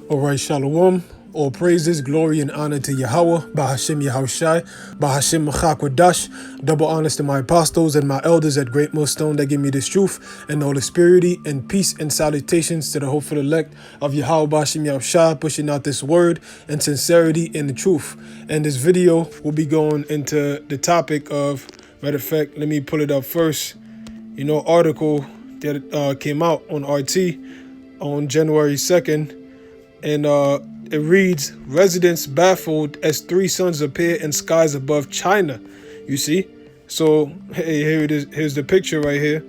All right, Shalom. All praises, glory, and honor to Yahweh, Bahashim Yahushai, Bahashim Machakwadash. Double honors to my apostles and my elders at Great Millstone that give me this truth, and all the spirity and peace and salutations to the hopeful elect of Yahweh, Bahashim Yahushai, pushing out this word and sincerity in the truth. And this video will be going into the topic of, matter of fact, let me pull it up first. Article that came out on RT on January 2nd. And it reads, residents baffled as three suns appear in skies above China. You see? So, hey, here it is. Here's the picture right here.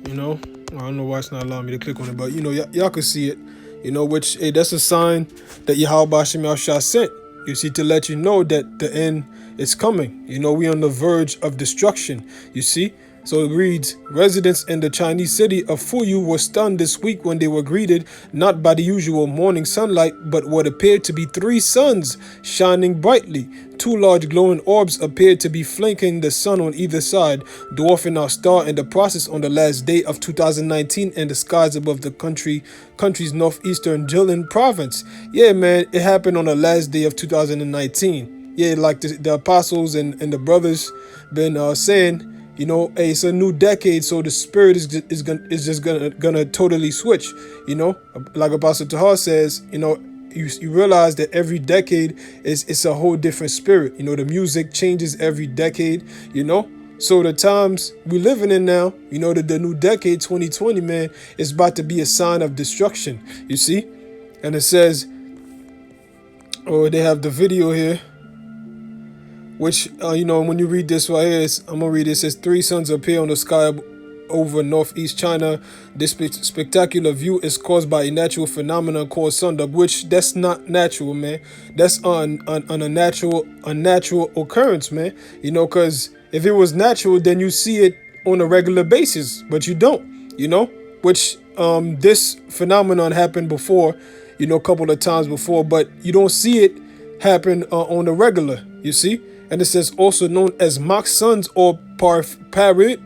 I don't know why it's not allowing me to click on it, but, y'all can see it. Which, hey, that's a sign that Yahweh Bashim Yahshua sent. You see, to let you know that the end is coming. We on the verge of destruction. You see? So it reads, residents in the Chinese city of Fuyu were stunned this week when they were greeted not by the usual morning sunlight, but what appeared to be three suns shining brightly. Two large glowing orbs appeared to be flanking the sun on either side, dwarfing our star in the process on the last day of 2019 in the skies above the country's northeastern Jilin province. Yeah, man, it happened on the last day of 2019. Yeah, like the apostles and the brothers been saying, hey, it's a new decade, so the spirit is just gonna totally switch. Like Apostle Tahar says, you realize that every decade it's a whole different spirit. The music changes every decade. So the times we living in now, the new decade 2020, man, is about to be a sign of destruction. You see, and it says, they have the video here. Which, when you read this right here, I'm going to read it. It says, three suns appear on the sky over northeast China. This spectacular view is caused by a natural phenomenon called sunduck, which that's not natural, man. That's an unnatural occurrence, man. Because if it was natural, then you see it on a regular basis, but you don't, which this phenomenon happened before, a couple of times before, but you don't see it happen on the regular, you see? And it says also known as mock suns or parhelia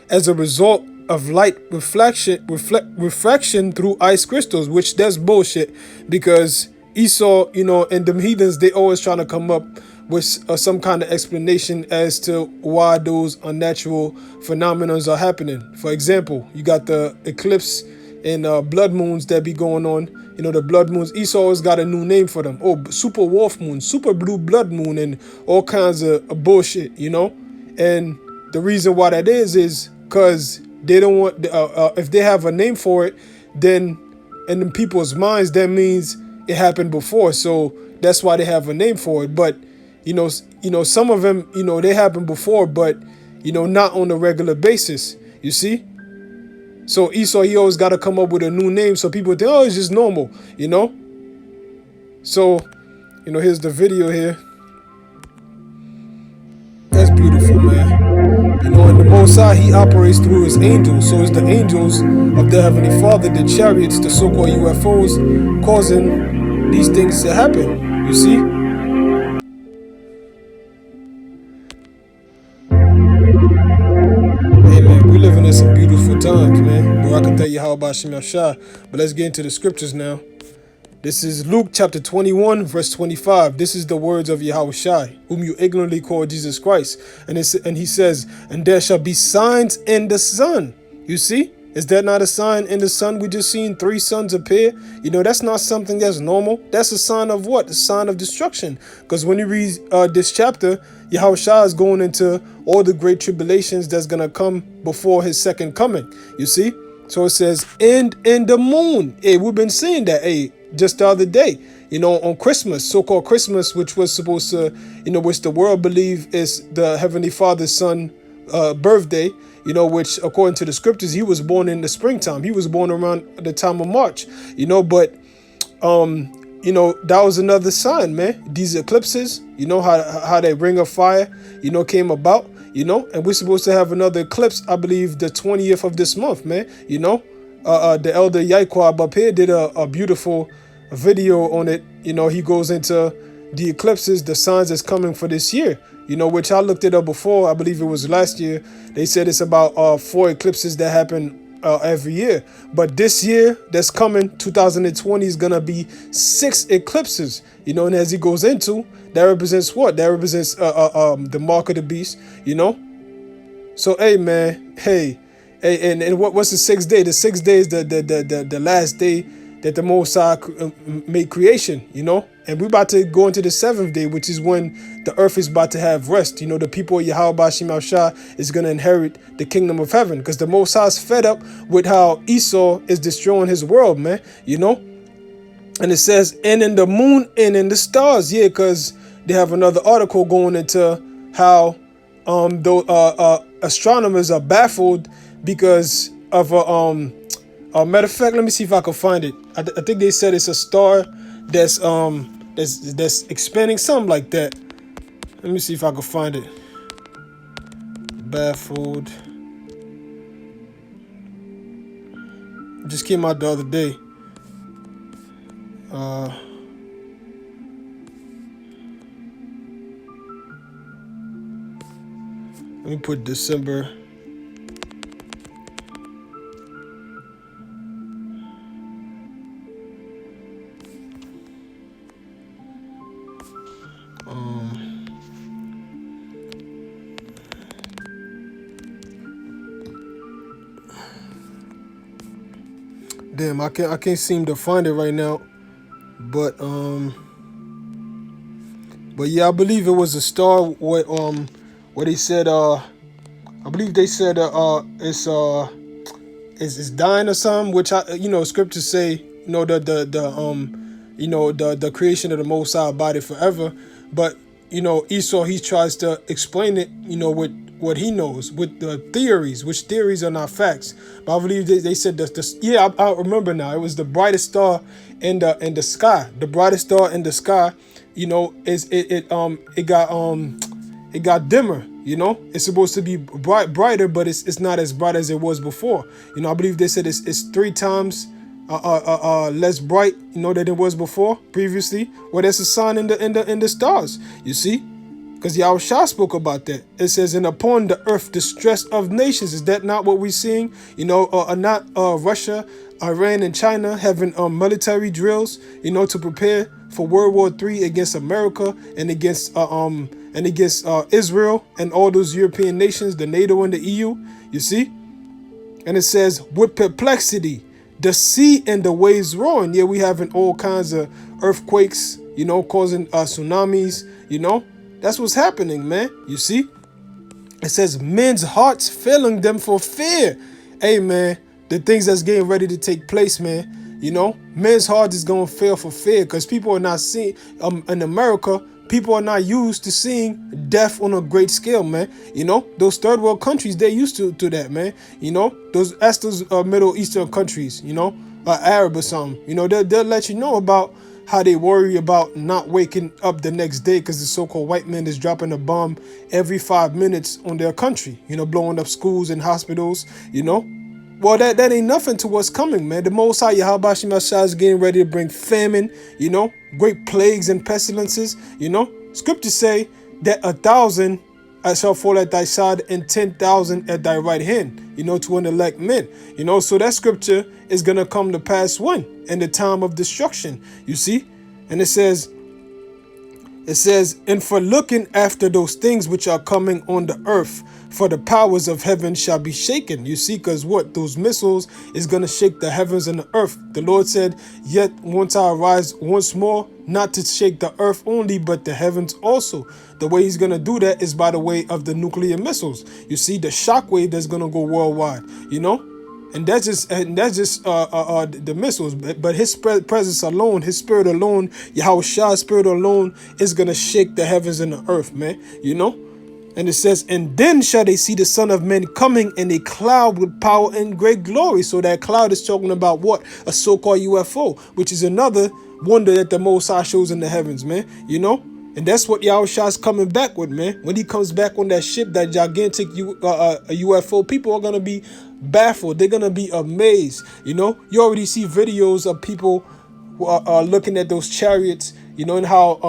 as a result of light refraction through ice crystals, which that's bullshit because Esau, and them heathens, they always trying to come up with some kind of explanation as to why those unnatural phenomena are happening. For example, you got the eclipse and blood moons that be going on. The blood moons, Esau always got a new name for them. Oh, super wolf moon, super blue blood moon, and all kinds of bullshit, And the reason why that is because they don't want, if they have a name for it, then in people's minds, that means it happened before. So that's why they have a name for it. But, some of them, they happened before, but, not on a regular basis, you see? So Esau, he always got to come up with a new name so people think, oh, it's just normal, So, here's the video here. That's beautiful, man. And the Most High, he operates through his angels. So it's the angels of the Heavenly Father, the chariots, the so-called UFOs, causing these things to happen, you see? We living in some beautiful times, man. But I can tell you how about Shem Yahshua. But let's get into the scriptures now. This is Luke chapter 21, verse 25. This is the words of Yahushai, whom you ignorantly call Jesus Christ. And he says, and there shall be signs in the sun. You see? Is that not a sign in the sun? We just seen three suns appear. That's not something that's normal. That's a sign of what? A sign of destruction. Because when you read this chapter, Yahushua is going into all the great tribulations that's going to come before his second coming. You see? So it says, and in the moon. Hey, we've been seeing that, just the other day, on Christmas, so-called Christmas, which was supposed to, which the world believe is the Heavenly Father's son birthday, which according to the scriptures, he was born in the springtime. He was born around the time of March, but, that was another sign, man. These eclipses, how they ring of fire, came about, and we're supposed to have another eclipse, I believe, the 20th of this month, man. The elder Yaikwab up here did a beautiful video on it. He goes into the eclipses, the signs that's coming for this year, which I looked it up before. I believe it was last year. They said it's about 4 eclipses that happened every year. But this year that's coming, 2020, is gonna be 6 eclipses. And as he goes into, that represents what? That represents the mark of the beast. So hey man, hey, and what's the 6th day? The 6th day is the last day that the Most High made creation. And we're about to go into the 7th day, which is when the earth is about to have rest. The people of Yahweh Bashim Al-Shah is going to inherit the kingdom of heaven, because the Most High is fed up with how Esau is destroying his world, man. And it says, and in the moon and in the stars. Yeah, because they have another article going into how astronomers are baffled because of a matter of fact, let me see if I can find it. I think they said it's a star that's expanding, something like that. Let me see if I can find it. Baffled. It just came out the other day. Let me put December. Damn, I can't seem to find it right now, but yeah, I believe it was a star where they said I believe they said it's dying or something, which scriptures say the creation of the Most High abided forever, but Esau, he tries to explain it with what he knows, with the theories, which theories are not facts. But I believe they said that I remember now. It was the brightest star in the sky. The brightest star in the sky, it got dimmer. It's supposed to be brighter, but it's not as bright as it was before. I believe they said it's 3 times less bright, than it was before previously. Well, that's a sign in the stars. You see. Because Yahushua spoke about that. It says, and upon the earth, distress of nations. Is that not what we're seeing? Not Russia, Iran, and China having military drills, to prepare for World War III against America and against Israel and all those European nations, the NATO and the EU. You see? And it says, with perplexity, the sea and the waves roaring. Yeah, we having all kinds of earthquakes, causing tsunamis, That's what's happening, man. You see? It says men's hearts failing them for fear. Hey, man, the things that's getting ready to take place, man. Men's heart is going to fail for fear because people are not seeing, in America, people are not used to seeing death on a great scale, man. Those third world countries, they're used to that, man. Those Middle Eastern countries, Arab or something, they'll let you know about how they worry about not waking up the next day because the so-called white man is dropping a bomb every 5 minutes on their country, blowing up schools and hospitals, Well, that ain't nothing to what's coming, man. The Most High Yahweh Bashim Al-Shah is getting ready to bring famine, great plagues and pestilences, Scriptures say that 1,000 shall fall at thy side and 10,000 at thy right hand, to an elect men, So that scripture is going to come to pass when? In the time of destruction, you see? And it says, and for looking after those things which are coming on the earth, for the powers of heaven shall be shaken. You see, because what? Those missiles is going to shake the heavens and the earth. The Lord said, yet once I arise once more, not to shake the earth only, but the heavens also. The way he's going to do that is by the way of the nuclear missiles. You see, the shockwave that's going to go worldwide, And that's just the missiles, but his presence alone, his spirit alone, Yahushua's spirit alone is going to shake the heavens and the earth, man, And it says, and then shall they see the Son of Man coming in a cloud with power and great glory. So that cloud is talking about what? A so-called UFO, which is another wonder that the Most High shows in the heavens, man, And that's what Yahushua's coming back with, man. When he comes back on that ship, that gigantic UFO, people are going to be baffled. They're going to be amazed. You already see videos of people who are looking at those chariots, and how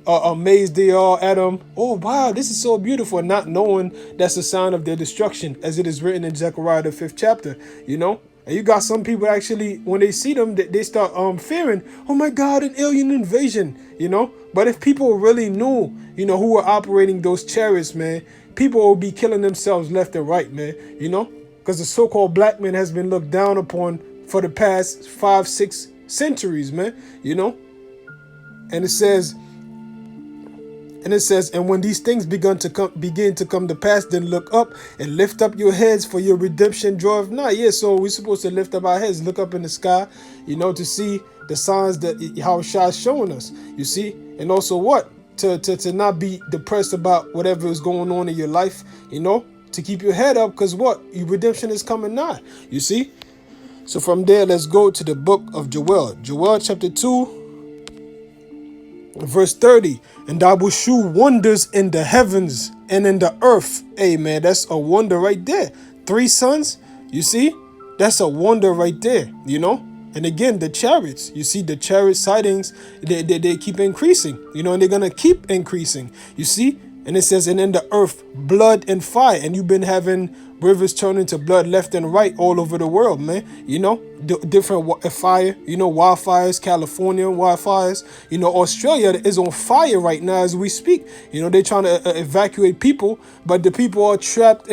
amazed they are at him. Oh wow, this is so beautiful, not knowing that's a sign of their destruction, as it is written in Zechariah the 5th chapter. You know, and you got some people actually, when they see them, they start fearing. Oh my God, an alien invasion. You know, but if people really knew, you know, who were operating those chariots, man, people will be killing themselves left and right, man. You know, because the so-called black man has been looked down upon for the past 5-6 centuries, man. You know, and it says. And when these things begin to come to pass, then look up and lift up your heads, for your redemption draweth nigh. Yeah, so we're supposed to lift up our heads, look up in the sky, you know, to see the signs that Yahushua is showing us. You see, and also what to not be depressed about whatever is going on in your life. You know, to keep your head up, because what, your redemption is coming nigh. You see. So from there, let's go to the book of Joel. Joel chapter 2. Verse 30, and I will shew wonders in the heavens and in the earth. Hey man, that's a wonder right there. 3 sons, you see, that's a wonder right there, you know. And again, the chariots, you see, the chariot sightings, they keep increasing, you know, and they're gonna keep increasing, you see. And it says, and in the earth, blood and fire. And you've been having rivers turn into blood left and right all over the world, man. You know, different fire, you know, wildfires, California wildfires, you know, Australia is on fire right now as we speak. You know, they're trying to evacuate people, but the people are trapped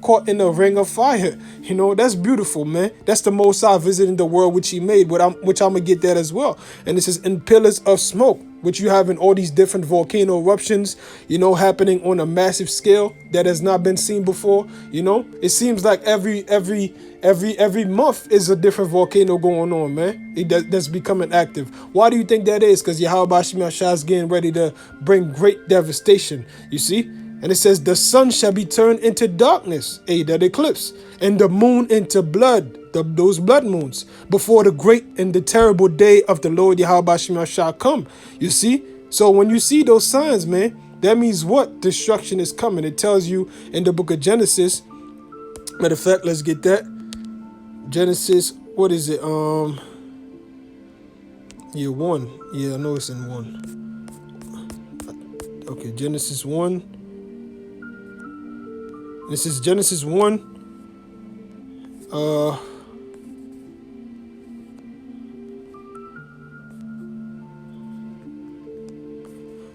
caught in a ring of fire. You know, that's beautiful, man. That's the Most High visiting the world which he made, which I'm going to get that as well. And it says, in pillars of smoke, which you have in all these different volcano eruptions, you know, happening on a massive scale that has not been seen before. You know, it seems like every month is a different volcano going on, man. That's becoming active. Why do you think that is? Because Yahweh Shah is getting ready to bring great devastation. You see? And it says, the sun shall be turned into darkness, that eclipse, and the moon into blood, those blood moons, before the great and the terrible day of the Lord Yahweh shall come. You see? So when you see those signs, man, that means what? Destruction is coming. It tells you in the book of Genesis. Matter of fact, let's get that. Genesis, what is it? Yeah, 1. Yeah, I know it's in 1. Okay, Genesis 1. This is Genesis 1.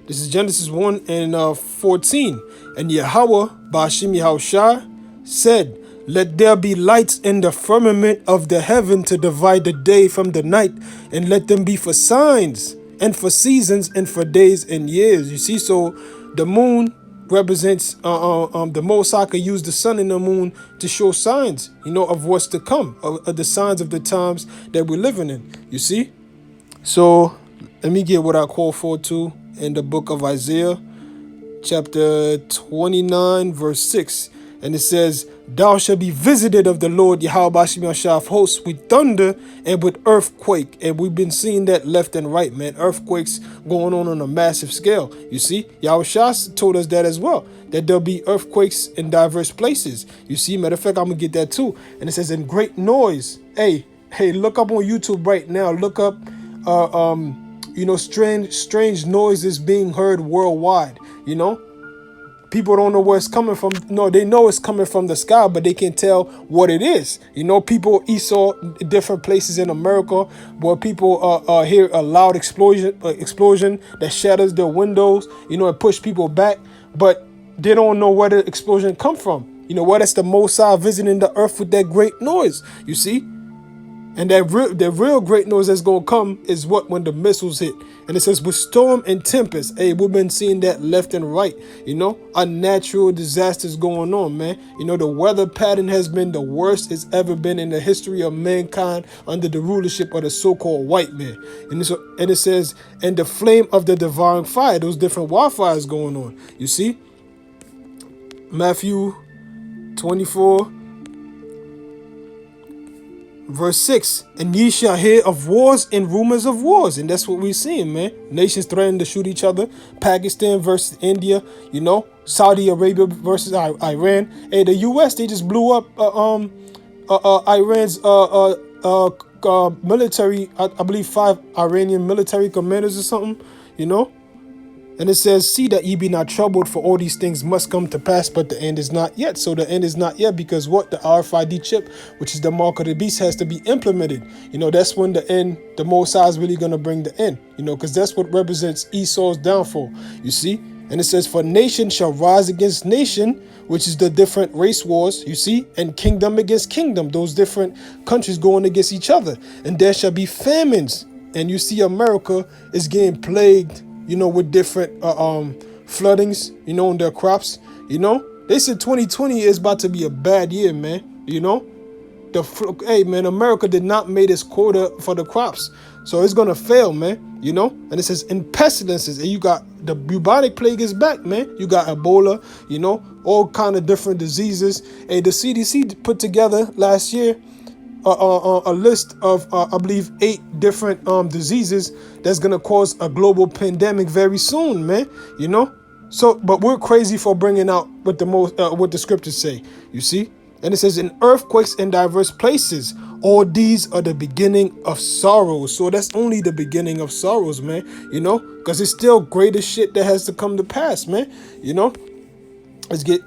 This is Genesis 1 and 14. And Yahweh, Ba'ashim Yahushua, said, let there be lights in the firmament of the heaven to divide the day from the night, and let them be for signs, and for seasons, and for days and years. You see, so the moon represents the Most High could use the sun and the moon to show signs, you know, of what's to come, of the signs of the times that we're living in. You see? So let me get what I call for to in the book of Isaiah, chapter 29, verse 6. And it says, thou shalt be visited of the Lord Yahweh of hosts with thunder and with earthquake. And we've been seeing that left and right, man. Earthquakes going on a massive scale. You see, Yahushua told us that as well, that there'll be earthquakes in diverse places. You see, matter of fact, I'm going to get that too. And it says, in great noise. Hey, look up on YouTube right now. Look up, you know, strange noises being heard worldwide, you know. People don't know where it's coming from. No, they know it's coming from the sky, but they can't tell what it is. You know, people saw different places in America where people hear a loud explosion that shatters their windows, you know, and push people back, but they don't know where the explosion come from. You know, where that's the Most High visiting the earth with that great noise, you see? And that real great noise that's going to come is what? When the missiles hit. And it says with storm and tempest. Hey, we've been seeing that left and right. You know, unnatural disasters going on, man. You know, the weather pattern has been the worst it's ever been in the history of mankind under the rulership of the so-called white man. And it says, and the flame of the devouring fire, those different wildfires going on. You see? Matthew 24. Verse 6, and ye shall hear of wars and rumors of wars. And that's what we're seeing, man. Nations threatening to shoot each other. Pakistan versus India, you know. Saudi Arabia versus Iran. Hey, the U.S., they just blew up Iran's military, I believe 5 Iranian military commanders or something, you know. And it says, see that ye be not troubled, for all these things must come to pass, but the end is not yet. So the end is not yet because what? The RFID chip, which is the mark of the beast, has to be implemented. That's when the end, the Most High is really going to bring the end, because that's what represents Esau's downfall, you see? And it says, for nation shall rise against nation, which is the different race wars, you see, and kingdom against kingdom, those different countries going against each other. And there shall be famines. And you see America is getting plagued, with different floodings, in their crops. They said 2020 is about to be a bad year, man. Hey, man, America did not make its quota for the crops. So it's going to fail, man, And it says in pestilences, and you got the bubonic plague is back, man. You got Ebola, all kind of different diseases. Hey, the CDC put together last year a list of, I believe, 8 different diseases that's going to cause a global pandemic very soon, man, So, but we're crazy for bringing out what the scriptures say, you see? And it says, in earthquakes in diverse places, all these are the beginning of sorrows. So that's only the beginning of sorrows, man, because it's still greater shit that has to come to pass, man, Let's get,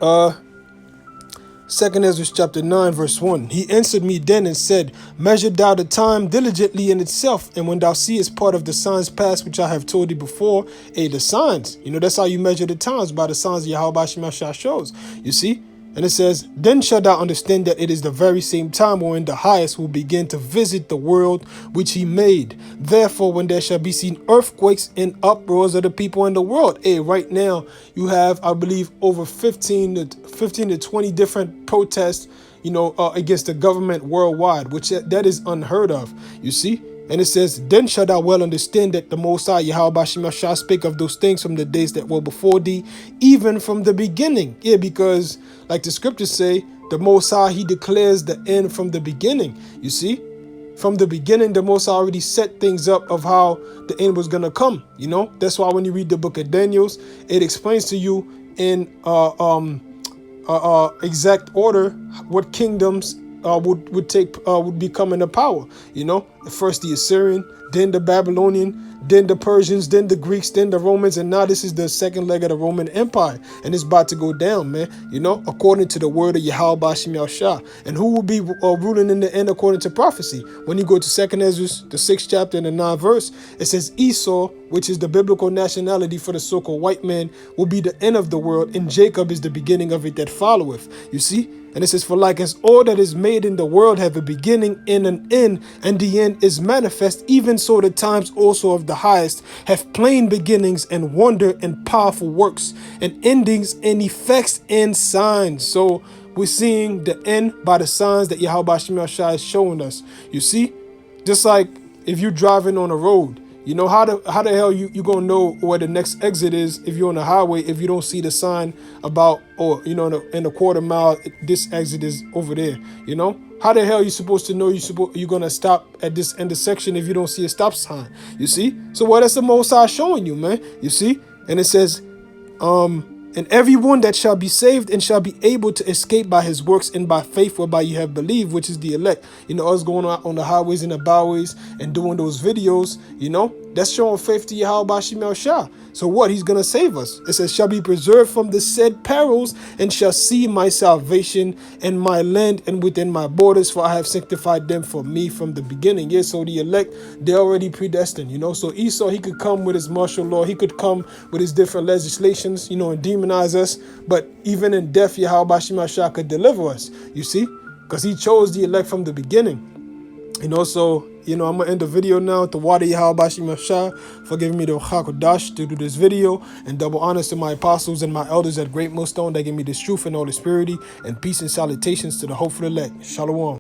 2 Ezra chapter 9 verse 1. He answered me then and said, measure thou the time diligently in itself, and when thou seest part of the signs past which I have told thee before, the signs, that's how you measure the times, by the signs Yahweh Shemashah shows, you see? And it says, then shalt thou understand that it is the very same time wherein the highest will begin to visit the world which he made. Therefore, when there shall be seen earthquakes and uproars of the people in the world. Right now, you have, I believe, over 15 to 20 different protests, against the government worldwide, which that is unheard of, you see? And it says, then shalt thou well understand that the Most High Yahweh Shemashah spake of those things from the days that were before thee, even from the beginning. Because, like the scriptures say, the Most High, he declares the end from the beginning. You see? From the beginning, the Most High already set things up of how the end was going to come. That's why when you read the book of Daniel, it explains to you in exact order what kingdoms would be coming to power. First the Assyrian, then the Babylonian, then the Persians, then the Greeks, then the Romans, and now this is the second leg of the Roman Empire, and it's about to go down, man, according to the word of Yahweh Bashim Yahshua. And who will be ruling in the end according to prophecy? When you go to 2 Ezra, the 6th chapter and the 9th verse, it says Esau, which is the biblical nationality for the so-called white man, will be the end of the world, and Jacob is the beginning of it that followeth. You see? And it says, for like as all that is made in the world have a beginning and an end, and the end is manifest, even so the times also of the highest have plain beginnings and wonder and powerful works and endings and effects and signs. So we're seeing the end by the signs that Yahweh Shemashah is showing us. You see? Just like if you're driving on a road, how the hell you gonna know where the next exit is if you're on the highway if you don't see the sign about, or in a quarter mile this exit is over there? How the hell you supposed to know you're gonna stop at this intersection if you don't see a stop sign? You see? So what is the Most High showing you, man? You see? And it says, and everyone that shall be saved and shall be able to escape by his works and by faith whereby you have believed, which is the elect. Us going out on the highways and the byways and doing those videos, that's showing faith to Yahweh Bashim Yahshua. So what? He's going to save us. It says, shall be preserved from the said perils and shall see my salvation and my land and within my borders, for I have sanctified them for me from the beginning. Yeah, so the elect, they're already predestined, So Esau, he could come with his martial law. He could come with his different legislations, and demonize us. But even in death, Yahweh Bashim Yahshua could deliver us, you see? Because he chose the elect from the beginning. So, I'm going to end the video now. The water Yahweh Bashim Yahshua for giving me the Chakodash to do this video. And double honors to my apostles and my elders at Great Millstone that give me this truth and all this purity. And peace and salutations to the hopeful elect. Shalom.